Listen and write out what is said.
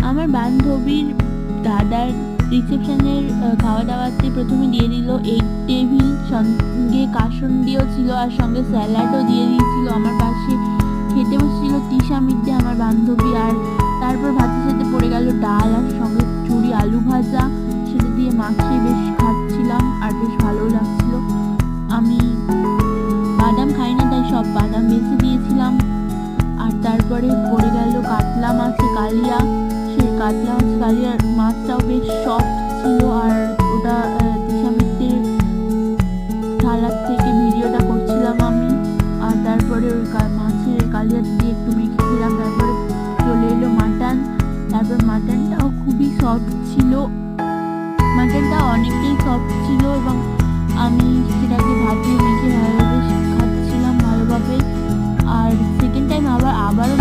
আমার বান্ধবীর দাদার রিসেপশনের খাওয়া দাওয়াতে প্রথমে দিয়ে দিল এগ টেবিল, সঙ্গে কাসুন্দিও ছিল আর সঙ্গে স্যালাডও দিয়ে দিয়েছিল। আমার পাশে খেতে বসেছিল তিশা মিদ্দে আমার বান্ধবী, আর তারপর ভাতের সাথে পড়ে গেল ডাল আর সঙ্গে চুরি আলু ভাজা। সেটা দিয়ে মাখিয়ে বেশ খাচ্ছিলাম আর বেশ ভালোও লাগছিল। আমি বাদাম খাই না, তাই সব বাদাম বেছে দিয়েছিলাম। আর তারপরে পড়ে গেল কাতলা মাছের কালিয়া। সেই কাতলা মাছ কালিয়ার মাছটাও বেশ সফট ছিল। আর ওটা তিশা মিত্রের থালার থেকে ভিডিওটা করছিলাম আমি। আর তারপরে ওই মাছের কালিয়া দিয়ে একটু মেখে খেলাম। তারপরে চলে এলো মাটন। তারপর মাটনটাও খুবই সফট ছিল, মাটনটা অনেকটাই সফট ছিল এবং আমি সেটাকে ভাজিয়ে মেখে ভালোভাবে খাচ্ছিলাম ভালোভাবে। আর সেকেন্ড টাইম আবারও